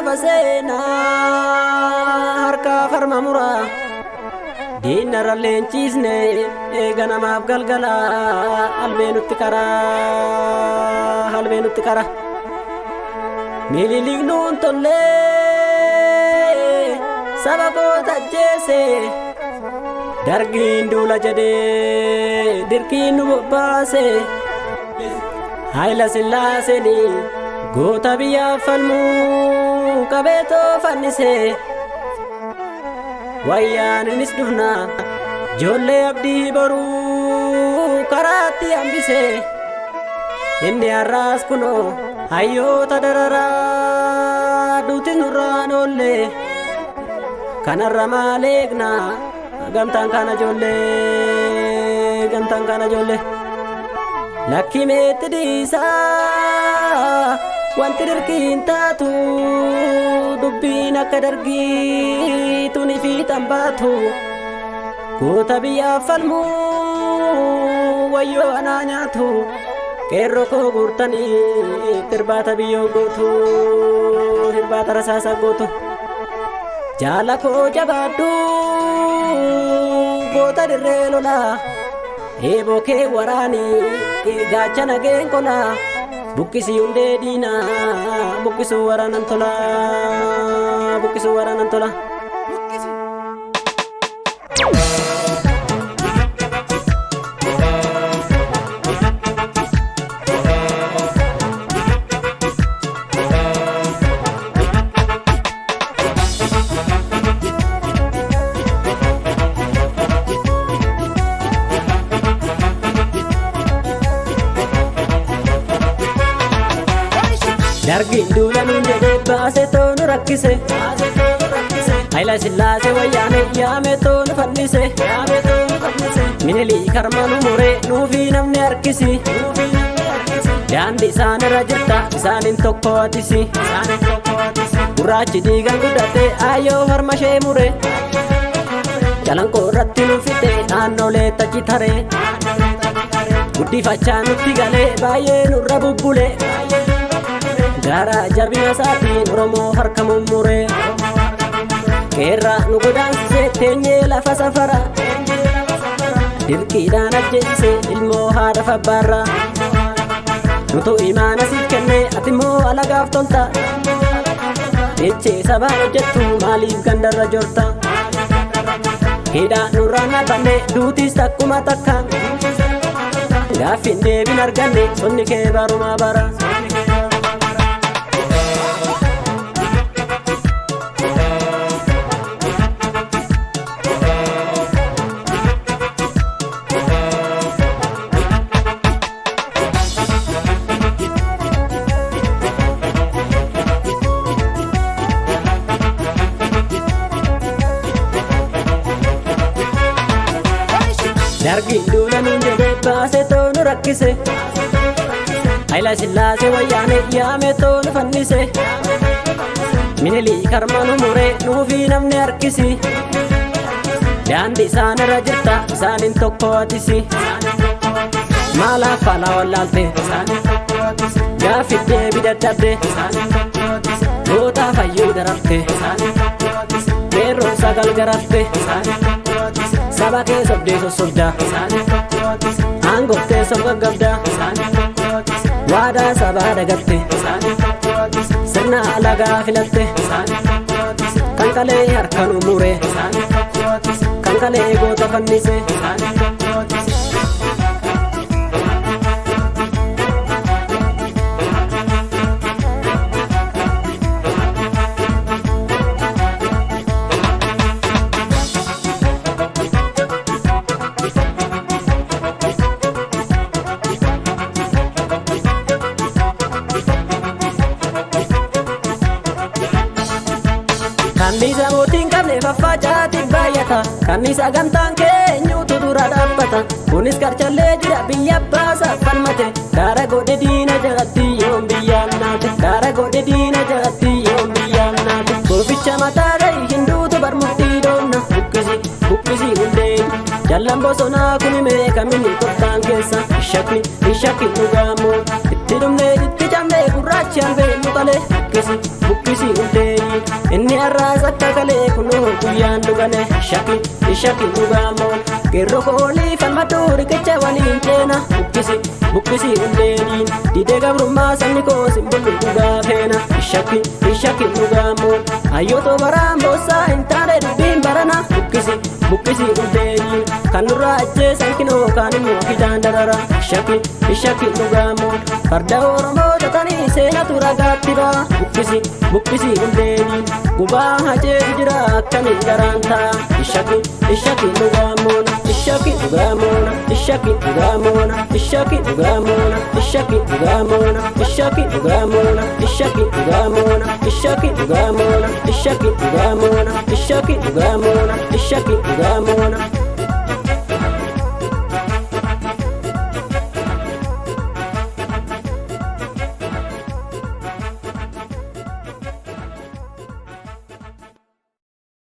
basena harka farma mura dinara lencisne egana maaf galgala albenutti kara mililignuun tolle sabako tajjese dargiin duula jade dirqiin nu bobbaase Haila Sillaaseni goota biyyaaf falmuu qabeetoo fannise wayyaaninis dhufna ijoollee abdii boruu karaatti hambise inni har'aas kunoo hayyoota dararaa duuti nurraan oolle kanarra maal eegna gamtaan kana ijoollee lakki meetti dhiisaa wanti dirqiin taatu dubbiin akka dargiitu ni fiixan baatu goota biyyaaf falmuu wayyoo anaa nyaatu qeerroo koo guurtanii irbaata biyyoo gootu irbaata rasaasa gootu jaala koo jabaadhu goota dirree lolaa eeboo kee waraanii gaachana geen kolaa buqqisii hundee diinaa buqqisuu waraanan tola dargiin duula nuun jedhee baase toonu rakkise Haila Sillaasee wayyaane yaame toonu fannise minilii karma nu muree nuufii namni harkisi daandii isaanirra jirta isaanin tokko atisi gurraachi dhiigan gudhate ayyoo harma shee mure calanqoo irratti nu fide naannolee tachi tare guddifachaa nutti galee baay'ee nurra bubbule gara jabina saatiin Oromoo harka mummuree qeerra nu godaansise teenyee lafa safara dirqiidhaan ajjeesise ilmoo haadha fabbaarra nutu imaana siif kenne atimmoo alagaaf tolta jechee sabaan hojjettu maaliif gandarra jorta hidhaa nurraan dhaabbanne duutis takkuma takka gaaffiin deebiin arganne sonni kee barumaa bara dargiin duula nuun jedhee baase toonu rakkise Haila Sillaasee wayyaane yaame toonu fannise minilii karma nu muree nuufii namni harkisi daandii isaanirra jirta isaanin tokko atisi maalaaf faalaa wallaalte gaaffiin deebii dadhabde gootaa fayyuu dararte qeerroon sagal garafte saba kee sobdee sossobda aangoftee sobgaggabda waadaa sabaa dagatte sirna alagaa filatte kan kalee harka nu mure kan kalee goota fannise Kanisa mootiin qabne faffacaati baay'ata kanisa gamtaan keenyuutu dura dhaabbata kunis qarcallee jira biyya baasa falmate gaara godhe diina jalatti yoom biyyaan naate gaara godhe diina jalatti yoom biyyaan naate gooficha mataa dhahi hinduutu barmurtii doonna buqqisi hundeen jallan bosonaa kun himee kaminni qottaan keessa ishakni dhugaamoo itti dhumnee itti camnee gurraachi albee nu qalee bukkisi uldeeni inni arraas akka kalee kunoo guyyaan dhugane ishaki dhugaamoon qeerroo koolii falmaduu riqicha waliin ceena bukkisi uldeeniin didee gabrummaa sabni koo simbullu dhugaa feena ishaki dhugaamoon hayyootoo baraan boossaa hin taane dubbiin barana bukkisi uldeeniin kan nurraa ajjeesan kinoo kaan immoo fidaan darara ishaki dhugaamoon farda oromoo jatanii seenatu ragaatti ba'a bukkisi uldeeniin gubaa hajeetu jira akkamiin garaan ta'a ishaki dhugaamoon ishaki dhugaamoon ishaki dhugaamoon ishaki dhugaamoon ishaki dhugaamoon ishaki dhugaamoon ishaki dhugaamoon ishaki dhugaamoon ishaki dhugaamoon ishaki dhugaamoon ishaki dhugaamoon